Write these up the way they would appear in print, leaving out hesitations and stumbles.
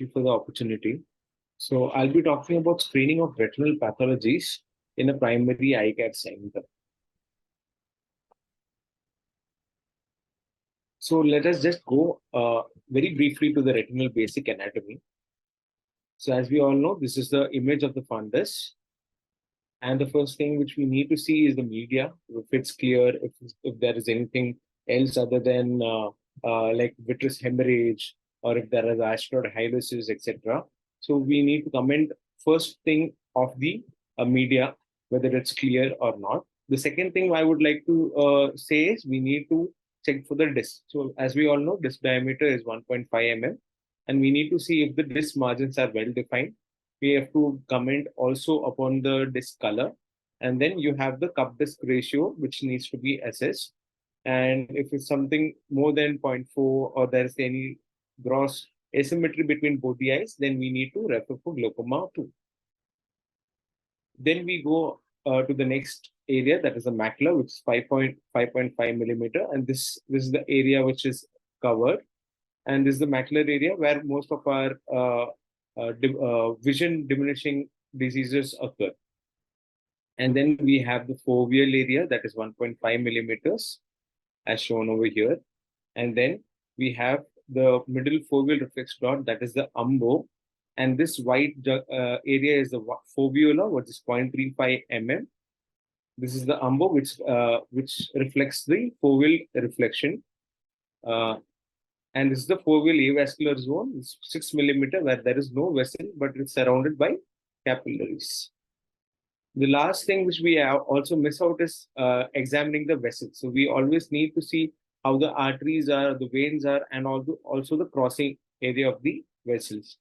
you for the opportunity. So I'll be talking about screening of retinal pathologies in a primary eye care center. So let us just go very briefly to the retinal basic anatomy. So as we all know, this is the image of the fundus. And the first thing which we need to see is the media, if it's clear, if there is anything else other than like vitreous hemorrhage, or if there is asteroid hyalosis, etc. So we need to comment first thing of the media, whether it's clear or not. The second thing I would like to say is we need to check for the disc. So as we all know, disc diameter is 1.5 mm, and we need to see if the disc margins are well defined. We have to comment also upon the disc color, and then you have the cup disc ratio which needs to be assessed. And if it's something more than 0.4 or there is any gross asymmetry between both the eyes, then we need to refer for glaucoma too. Then we go to the next area, that is the macula, which is 5.5 millimeter, and this is the area which is covered, and this is the macular area where most of our vision diminishing diseases occur. And then we have the foveal area, that is 1.5 millimeters, as shown over here. And then we have the middle foveal reflex dot, that is the umbo. And this white area is the fovea, which is 0.35 mm. This is the umbo, which reflects the foveal reflection. And this is the foveal avascular zone, it's 6 millimeter, where there is no vessel, but it's surrounded by capillaries. The last thing which we also miss out is examining the vessels. So we always need to see how the arteries are, the veins are, and also the crossing area of the vessels.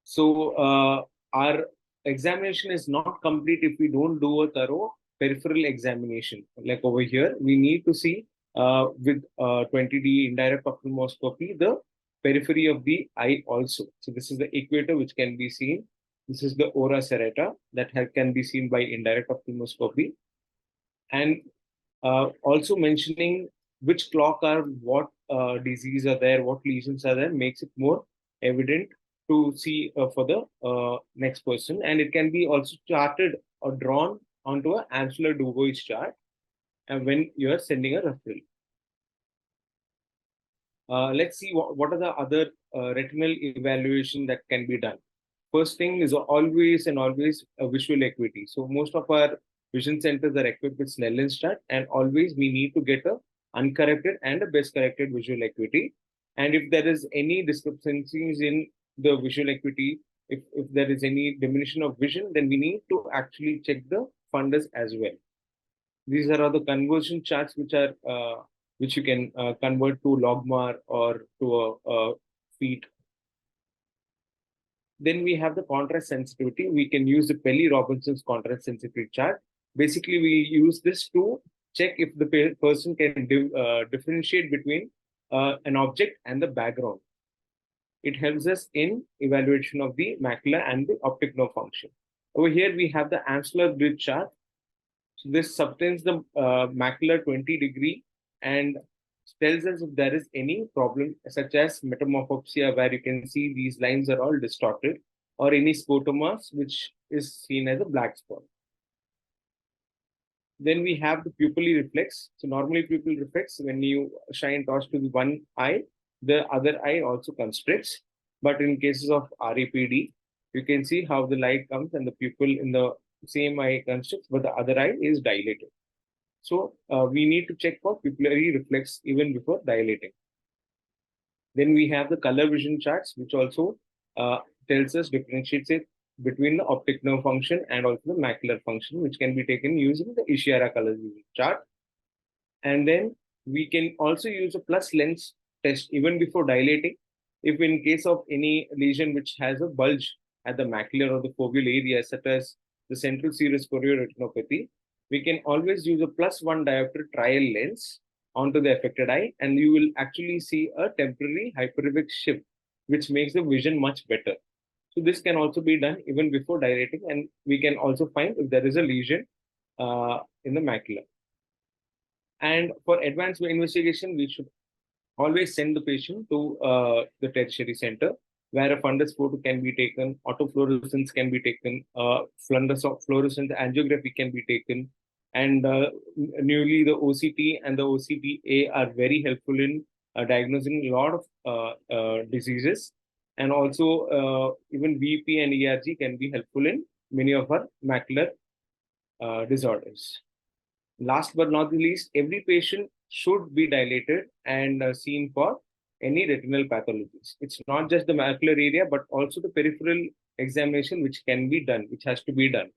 So our examination is not complete if we don't do a thorough peripheral examination. Like over here, we need to see with 20D indirect ophthalmoscopy the periphery of the eye also. So this is the equator which can be seen. This is the ora serrata that can be seen by indirect ophthalmoscopy. And also mentioning which clock are, what disease are there, what lesions are there, makes it more evident to see for the next person. And it can be also charted or drawn onto an Amsler Dubois chart when you are sending a referral. Let's see what are the other retinal evaluation that can be done. First thing is always a visual acuity. So most of our vision centers are equipped with Snellen's chart, and always we need to get a uncorrected and a best corrected visual acuity. And if there is any discrepancies in the visual acuity, if there is any diminution of vision, then we need to actually check the fundus as well. These are the conversion charts which you can convert to logmar or to a feet. Then we have the contrast sensitivity. We can use the Pelly-Robinson's contrast sensitivity chart. Basically, we use this to check if the person can differentiate between an object and the background. It helps us in evaluation of the macula and the optic nerve function. Over here, we have the Amsler grid chart. So this subtends the macula 20 degree and tells us if there is any problem, such as metamorphopsia, where you can see these lines are all distorted, or any scotomas, which is seen as a black spot. Then we have the pupillary reflex. So normally pupil reflex, when you shine torch to the one eye, the other eye also constricts. But in cases of RAPD, you can see how the light comes and the pupil in the same eye constricts, but the other eye is dilated. So we need to check for pupillary reflex even before dilating. Then we have the color vision charts, which also tells us, differentiates it between the optic nerve function and also the macular function, which can be taken using the Ishihara color vision chart. And then we can also use a plus lens test even before dilating. If in case of any lesion which has a bulge at the macular or the foveal area, such as the central serous chorioretinopathy, we can always use a +1 diopter trial lens onto the affected eye, and you will actually see a temporary hyperific shift, which makes the vision much better. So this can also be done even before dilating, and we can also find if there is a lesion in the macula. And for advanced investigation, we should always send the patient to the tertiary center where a fundus photo can be taken, autofluorescence can be taken, fluorescent angiography can be taken, and newly the OCT and the OCTA are very helpful in diagnosing a lot of diseases, and also even VP and ERG can be helpful in many of our macular disorders. Last but not the least, every patient should be dilated and seen for any retinal pathologies. It's not just the macular area, but also the peripheral examination, which can be done, which has to be done.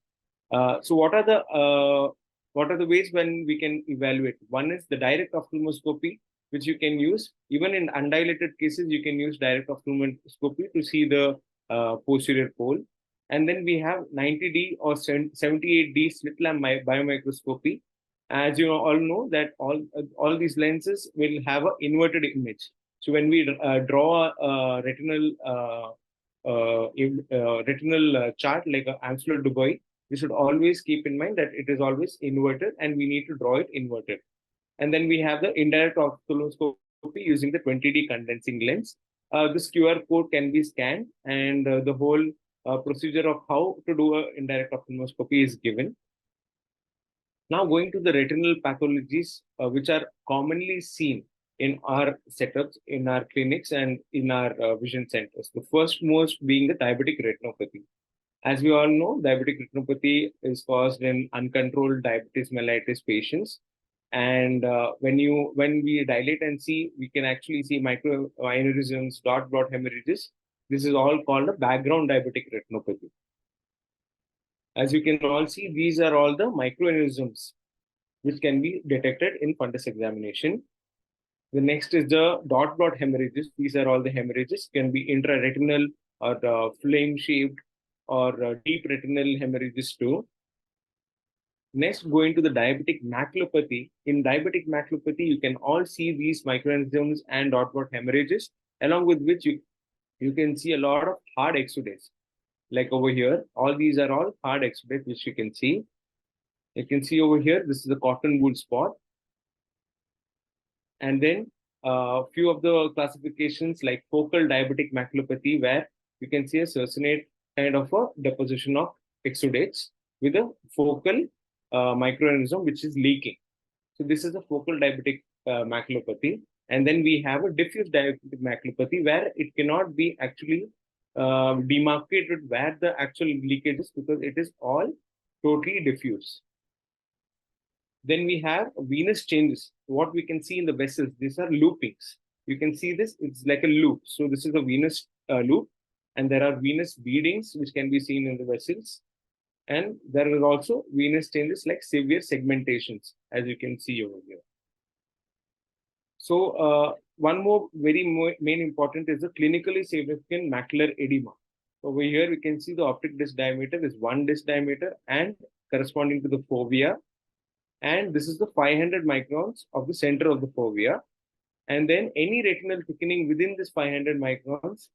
So what are the ways when we can evaluate? One is the direct ophthalmoscopy, which you can use. Even in undilated cases, you can use direct ophthalmoscopy to see the posterior pole. And then we have 90D or 78D slit lamp biomicroscopy. As you all know that all these lenses will have an inverted image. So when we draw a retinal chart like an Amsler Dubois, we should always keep in mind that it is always inverted and we need to draw it inverted. And then we have the indirect ophthalmoscopy using the 20D condensing lens. This QR code can be scanned, and the whole procedure of how to do an indirect ophthalmoscopy is given. Now going to the retinal pathologies, which are commonly seen in our setups, in our clinics, and in our vision centers. The first most being the diabetic retinopathy. As we all know, diabetic retinopathy is caused in uncontrolled diabetes mellitus patients. And when we dilate and see, we can actually see microaneurysms, dot blot hemorrhages. This is all called a background diabetic retinopathy. As you can all see, these are all the microaneurysms which can be detected in fundus examination. The next is the dot blot hemorrhages. These are all the hemorrhages, can be intraretinal or flame-shaped or deep retinal hemorrhages too. Next, going to the diabetic maculopathy. In diabetic maculopathy, you can all see these microaneurysms and dot blot hemorrhages, along with which you can see a lot of hard exudates. Like over here, all these are all hard exudates, which you can see. You can see over here, this is a cotton wool spot. And then a few of the classifications like focal diabetic maculopathy, where you can see a succinate kind of a deposition of exudates with a focal microaneurysm which is leaking. So this is a focal diabetic maculopathy. And then we have a diffuse diabetic maculopathy where it cannot be actually demarcated where the actual leakage is because it is all totally diffuse. Then we have venous changes. What we can see in the vessels, these are loopings. You can see this, it's like a loop. So this is a venous loop, and there are venous beadings which can be seen in the vessels. And there are also venous changes like severe segmentations, as you can see over here. So one more main important is the clinically significant macular edema. Over here, we can see the optic disc diameter is 1 disc diameter and corresponding to the fovea. And this is the 500 microns of the center of the fovea. And then any retinal thickening within this 500 microns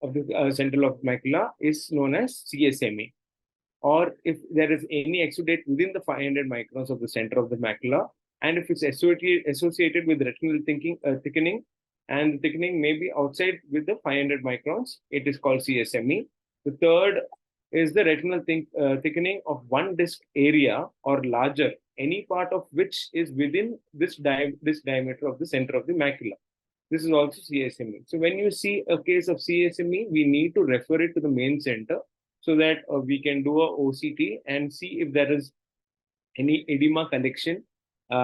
of the center of macula is known as CSMA. Or if there is any exudate within the 500 microns of the center of the macula, and if it's associated with retinal thickening, and the thickening may be outside with the 500 microns, it is called CSME. The third is the retinal thickening of 1 disc area or larger, any part of which is within this diameter of the center of the macula. This is also CSME. So when you see a case of CSME, we need to refer it to the main center so that we can do a OCT and see if there is any edema collection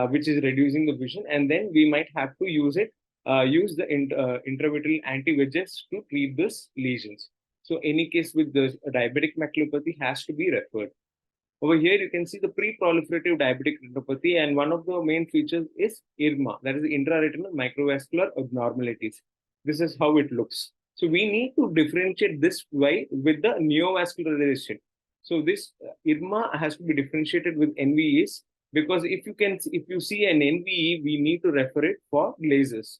which is reducing the vision, and then we might have to use the intravitreal anti-VEGFs to treat these lesions. So any case with the diabetic maculopathy has to be referred. Over here, you can see the pre-proliferative diabetic retinopathy, and one of the main features is IRMA, that is the intraretinal microvascular abnormalities. This is how it looks. So we need to differentiate this with the neovascularization. So this IRMA has to be differentiated with NVEs, because if you see an NVE, we need to refer it for lasers.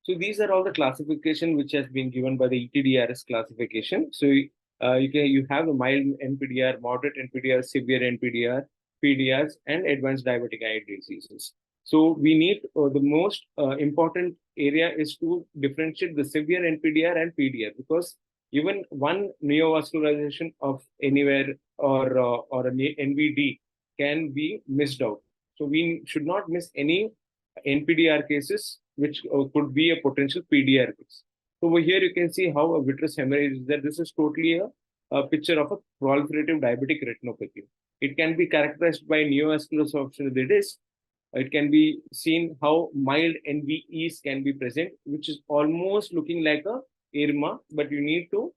So these are all the classification which has been given by the ETDRS classification. So you have a mild NPDR, moderate NPDR, severe NPDR, PDRs, and advanced diabetic eye diseases. So we need the most important area is to differentiate the severe NPDR and PDR, because even one neovascularization of anywhere or an NVD can be missed out. So we should not miss any NPDR cases, which could be a potential PDR case. So over here you can see how a vitreous hemorrhage is there. This is totally a picture of a proliferative diabetic retinopathy. It can be characterized by neovascular absorption of the disc. It can be seen how mild NVEs can be present, which is almost looking like a IRMA, but you need to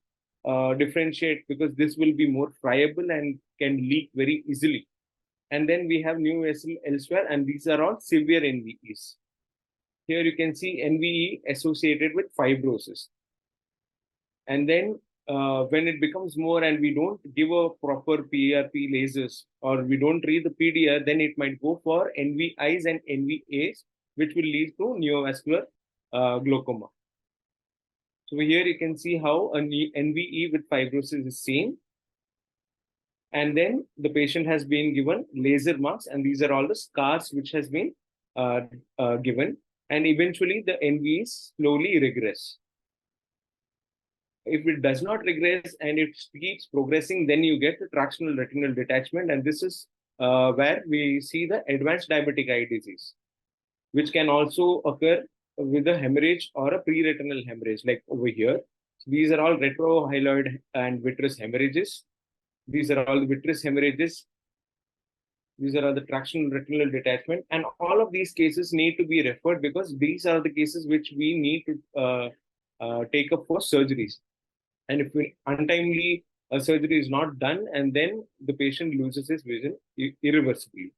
differentiate, because this will be more friable and can leak very easily. And then we have new vessel elsewhere, and these are all severe NVEs. Here you can see NVE associated with fibrosis. And then when it becomes more and we don't give a proper PRP lasers, or we don't read the PDR, then it might go for NVIs and NVAs, which will lead to neovascular glaucoma. So here you can see how an NVE with fibrosis is seen. And then the patient has been given laser marks, and these are all the scars which has been given. And eventually the NVEs slowly regress. If it does not regress and it keeps progressing, then you get the tractional retinal detachment. And this is where we see the advanced diabetic eye disease, which can also occur with a hemorrhage or a pre-retinal hemorrhage, like over here. So these are all retrohyaloid and vitreous hemorrhages. These are all the vitreous hemorrhages. These are all the tractional retinal detachment. And all of these cases need to be referred, because these are the cases which we need to take up for surgeries. And if untimely surgery is not done, and then the patient loses his vision irreversibly.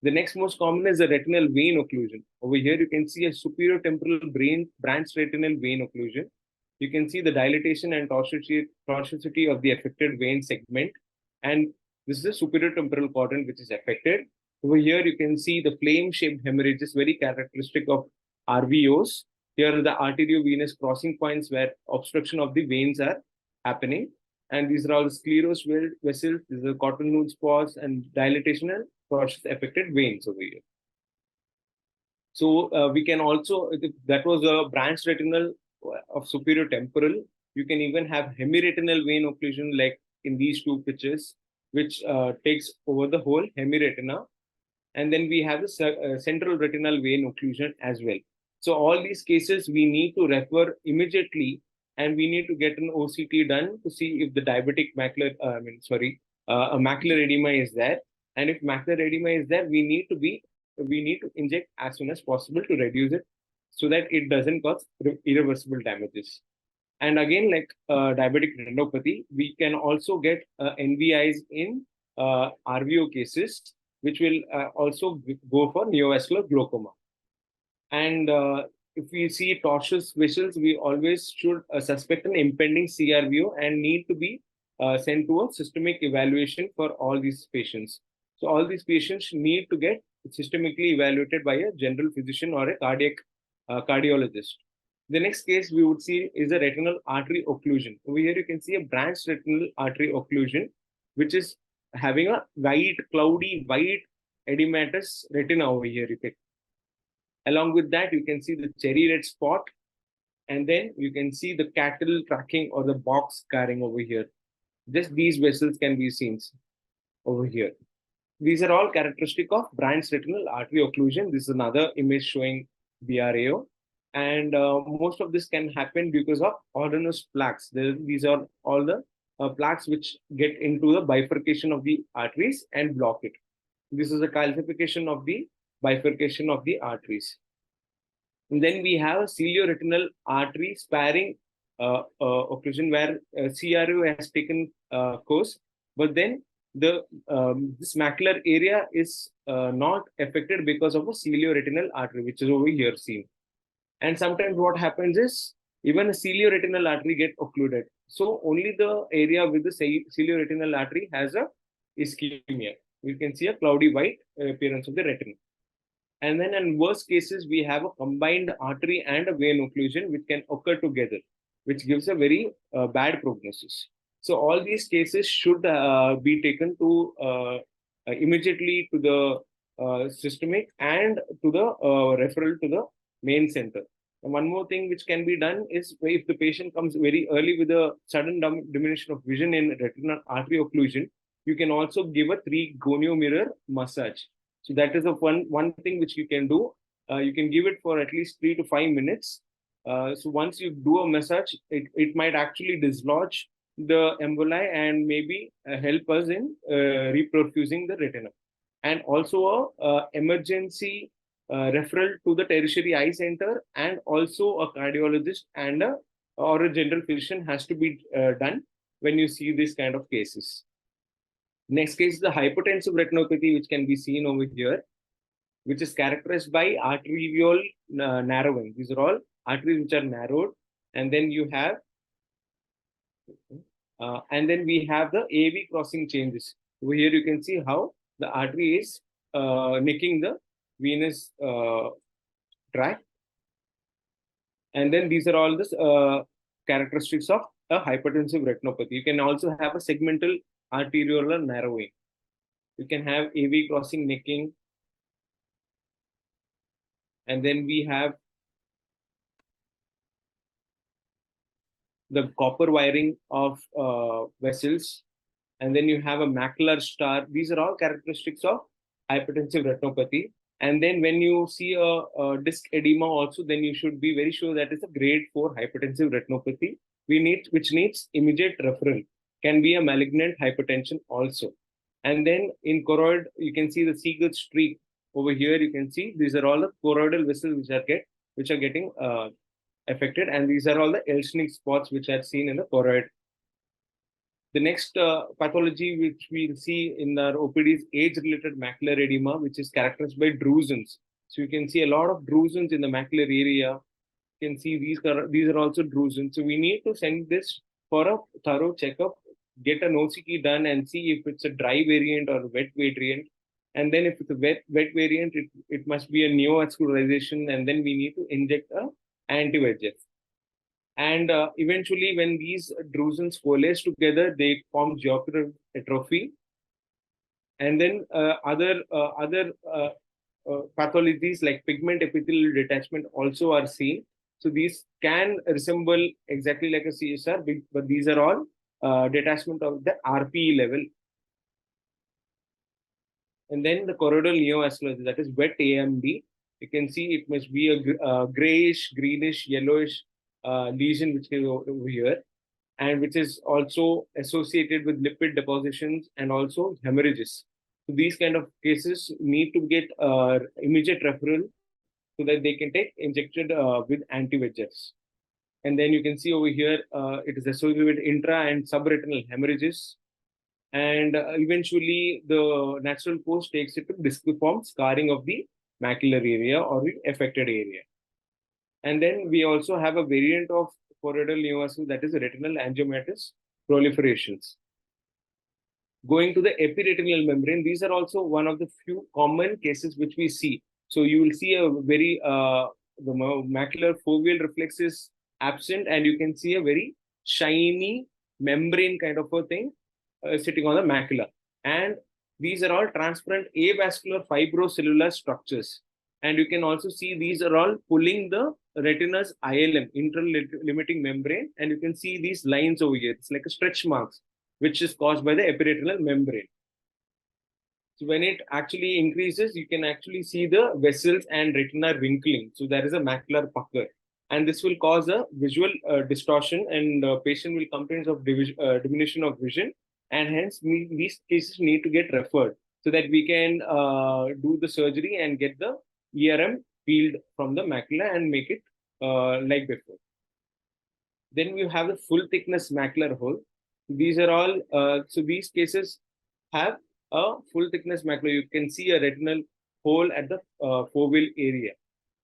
The next most common is the retinal vein occlusion. Over here, you can see a superior temporal branch retinal vein occlusion. You can see the dilatation and tortuosity of the affected vein segment. And this is the superior temporal quadrant which is affected. Over here, you can see the flame-shaped hemorrhage is very characteristic of RVOs. Here are the arteriovenous crossing points where obstruction of the veins are happening. And these are all the sclerosed vessels, these are cottonwood spots, and dilatation and affected veins over here. So we can also, that was a branch retinal of superior temporal. You can even have hemiretinal vein occlusion, like in these two pictures, which takes over the whole hemiretina. And then we have the central retinal vein occlusion as well. So all these cases we need to refer immediately, and we need to get an OCT done to see if the diabetic macular, a macular edema is there. And if macular edema is there, we need to inject as soon as possible to reduce it, so that it doesn't cause irreversible damages. And again, like diabetic retinopathy, we can also get NVIs in RVO cases, which will also go for neovascular glaucoma. And if we see tortuous vessels, we always should suspect an impending CRVO and need to be sent to a systemic evaluation for all these patients. So all these patients need to get systemically evaluated by a general physician or a cardiologist. The next case we would see is a retinal artery occlusion. Over here you can see a branch retinal artery occlusion, which is having a cloudy white edematous retina over here. Along with that, you can see the cherry red spot, and then you can see the cattle tracking or the box scarring over here. Just these vessels can be seen over here. These are all characteristic of branch retinal artery occlusion. This is another image showing BRAO. And most of this can happen because of ordinous plaques. These are all the plaques which get into the bifurcation of the arteries and block it. This is a calcification of the bifurcation of the arteries. And then we have a cilioretinal artery sparing occlusion, where CRO has taken course, but then this macular area is not affected because of a cilioretinal artery, which is over here seen. And sometimes what happens is even a cilioretinal artery get occluded. So only the area with the cilioretinal artery has a ischemia. You can see a cloudy white appearance of the retina. And then in worst cases, we have a combined artery and a vein occlusion, which can occur together, which gives a very bad prognosis. So all these cases should be taken to immediately to the systemic and to the referral to the main center. And one more thing which can be done is if the patient comes very early with a sudden diminution of vision in retinal artery occlusion, you can also give a 3 gonio mirror massage. So that is a one thing which you can do. You can give it for at least 3 to 5 minutes. So once you do a massage, it might actually dislodge the emboli and maybe help us in reperfusing the retina. And also a emergency referral to the tertiary eye center, and also a cardiologist and or a general physician has to be done when you see this kind of cases. Next case is the hypertensive retinopathy, which can be seen over here, which is characterized by arterial narrowing. These are all arteries which are narrowed, and then you have, and then we have the AV crossing changes. Over here, you can see how the artery is nicking the venous tract, and then these are all the characteristics of a hypertensive retinopathy. You can also have a segmental arteriolar narrowing. You can have AV crossing nicking, and then we have the copper wiring of vessels, and then you have a macular star. These are all characteristics of hypertensive retinopathy. And then when you see a disc edema also, then you should be very sure that it's a grade 4 hypertensive retinopathy, which needs immediate referral. Can be a malignant hypertension also. And then in choroid, you can see the Seagull streak. Over here, you can see these are all the choroidal vessels which are getting affected, and these are all the Elschnig spots which are seen in the choroid. The next pathology which we'll see in our OPD is age-related macular edema, which is characterized by drusens. So you can see a lot of drusens in the macular area. You can see these are also drusens. So we need to send this for a thorough checkup, get an OCT done, and see if it's a dry variant or a wet variant. And then if it's a wet variant, it must be a neovascularization, and then we need to inject a anti-VEGF. And eventually, when these drusens coalesce together, they form geocular atrophy. And then other pathologies like pigment epithelial detachment also are seen. So these can resemble exactly like a CSR, but these are all detachment of the RPE level. And then the choroidal neovascularization, that is wet AMD. You can see it must be a grayish, greenish, yellowish lesion which is over here, and which is also associated with lipid depositions and also hemorrhages. So these kind of cases need to get immediate referral so that they can take injected with anti-VEGFs. And then you can see over here, it is associated with intra and subretinal hemorrhages. And eventually, the natural course takes it to disciform scarring of the macular area or the affected area. And then we also have a variant of choroidal neovascular, that is retinal angiomatous proliferations. Going to the epiretinal membrane, these are also one of the few common cases which we see. So you will see a very, the macular foveal reflex is absent, and you can see a very shiny membrane kind of a thing sitting on the macula. And these are all transparent avascular fibrocellular structures. And you can also see these are all pulling the retina's ILM, interlimiting membrane. And you can see these lines over here. It's like a stretch marks, which is caused by the epiretinal membrane. So when it actually increases, you can actually see the vessels and retina wrinkling. So there is a macular pucker. And this will cause a visual distortion, and patient will complain of diminution of vision. And hence, these cases need to get referred so that we can do the surgery and get the ERM peeled from the macula and make it like before. Then we have the full thickness macular hole. These are all, so these cases have a full thickness macula. You can see a retinal hole at the foveal area.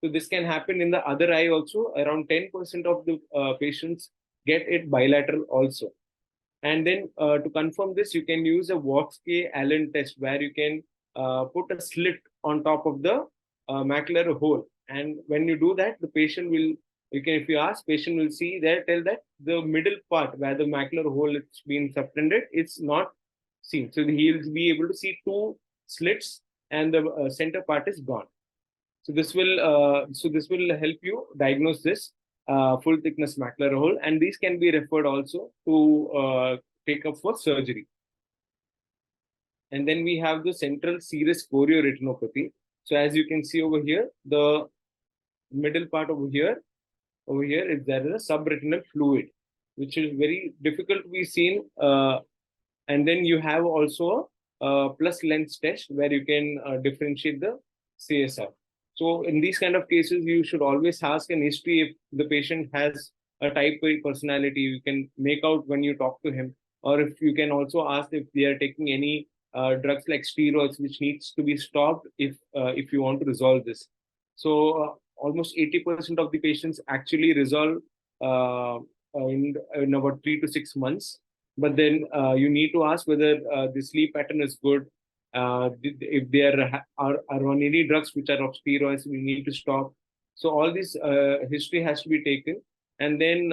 So this can happen in the other eye also. Around 10% of the patients get it bilateral also. And then to confirm this, you can use a Watkey-Allen test where you can put a slit on top of the macular hole. And when you do that, the patient will, if you ask, patient will see there, tell that the middle part where the macular hole is being subtended, it's not seen. So he'll be able to see two slits and the center part is gone. So this will help you diagnose this full thickness macular hole, and these can be referred also to take up for surgery. And then we have the central serous chorioretinopathy. So as you can see over here, the middle part over here is there is a subretinal fluid, which is very difficult to be seen. And then you have also a plus lens test where you can differentiate the CSR. So in these kind of cases, you should always ask an history if the patient has a type A personality. You can make out when you talk to him, or if you can also ask if they are taking any drugs like steroids, which needs to be stopped if you want to resolve this. So almost 80% of the patients actually resolve in about 3 to 6 months. But then you need to ask whether the sleep pattern is good. If they are on any drugs which are of steroids, we need to stop. So all this history has to be taken, and then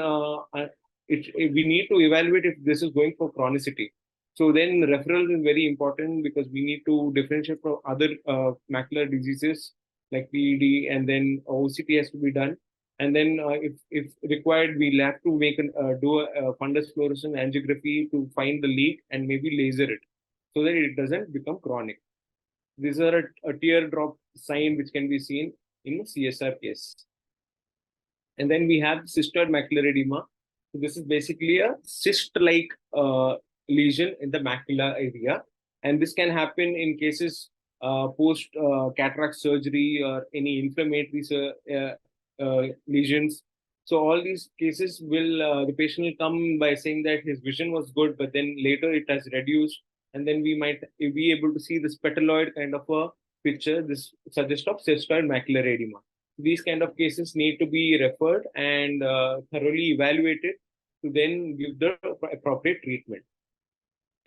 we need to evaluate if this is going for chronicity. So then referral is very important because we need to differentiate from other macular diseases like PED, and then OCT has to be done. And then if required, we'll have to do a fundus fluorescence angiography to find the leak and maybe laser it so that it doesn't become chronic. These are a teardrop sign which can be seen in a CSR case. And then we have cystoid macular edema. So this is basically a cyst-like lesion in the macula area, and this can happen in cases post cataract surgery or any inflammatory lesions. So all these cases the patient will come by saying that his vision was good, but then later it has reduced, and then we might be able to see this petaloid kind of a picture. This suggests of cystoid macular edema. These kind of cases need to be referred and thoroughly evaluated to then give the appropriate treatment.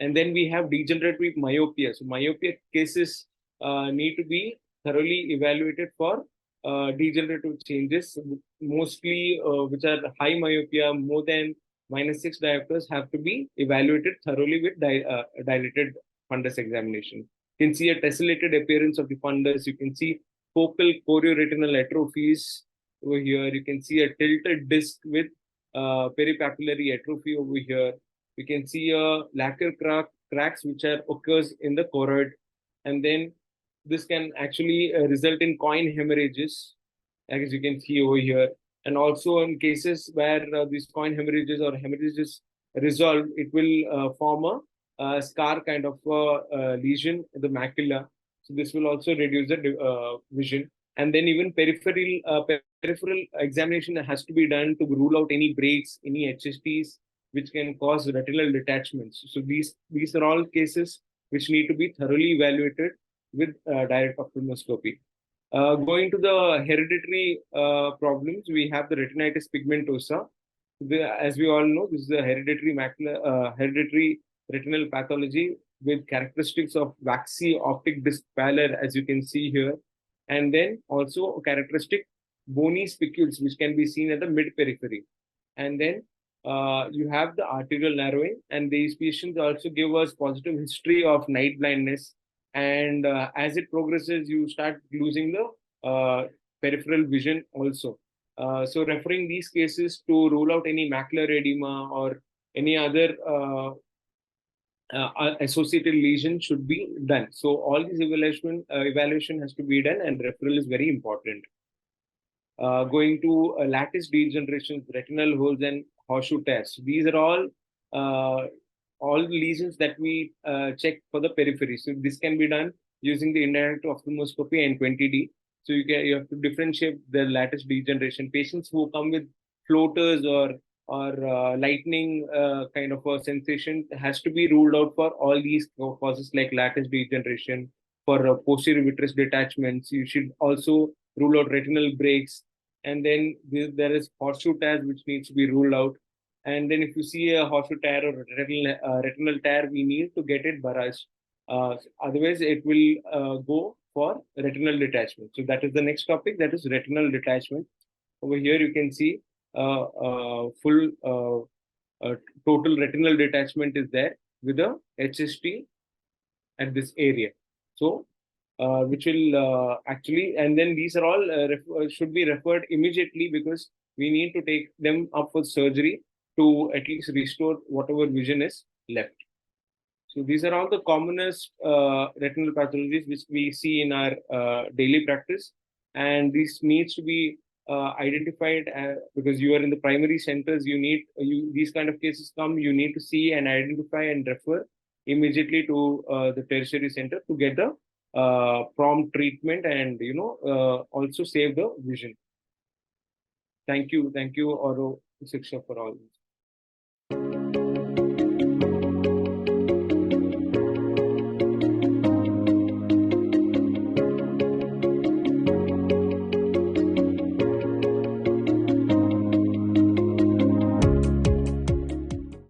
And then we have degenerative myopia. So myopia cases need to be thoroughly evaluated for degenerative changes, mostly which are high myopia, more than -6 diopters, have to be evaluated thoroughly with dilated fundus examination. You can see a tessellated appearance of the fundus. You can see focal chorioretinal atrophies over here. You can see a tilted disc with peripapillary atrophy over here. You can see a lacquer cracks which occurs in the choroid, and then this can actually result in coin hemorrhages, as you can see over here. And also in cases where these coin hemorrhages or hemorrhages resolve, it will form a scar kind of lesion in the macula. So this will also reduce the vision. And then even peripheral examination has to be done to rule out any breaks, any HSTs, which can cause retinal detachments. So these are all cases which need to be thoroughly evaluated with direct ophthalmoscopy. Going to the hereditary problems, we have the retinitis pigmentosa. As we all know, this is a hereditary retinal pathology with characteristics of waxy optic disc pallor, as you can see here, and then also characteristic bony spicules, which can be seen at the mid periphery. And then you have the arterial narrowing, and these patients also give us positive history of night blindness. And as it progresses, you start losing the peripheral vision also. So referring these cases to rule out any macular edema or any other associated lesion should be done. So all these evaluation has to be done, and referral is very important. Going to lattice degeneration, retinal holes, and horseshoe tears. These are all lesions that we check for the periphery. So this can be done using the indirect ophthalmoscopy and 20D. So you have to differentiate the lattice degeneration. Patients who come with floaters or lightning kind of a sensation has to be ruled out for all these causes like lattice degeneration. For posterior vitreous detachments, you should also rule out retinal breaks. And then there is horseshoe tears which needs to be ruled out. And then if you see a horseshoe tear or retinal tear, we need to get it barraged. Otherwise, it will go for retinal detachment. So that is the next topic, that is retinal detachment. Over here, you can see full total retinal detachment is there with a HST at this area. So which will actually, and then these are all should be referred immediately, because we need to take them up for surgery to at least restore whatever vision is left. So these are all the commonest retinal pathologies which we see in our daily practice, and this needs to be identified because you are in the primary centers. You need these kind of cases come. You need to see and identify and refer immediately to the tertiary center to get the prompt treatment, and also save the vision. Thank you, Oro Siksha, for all this.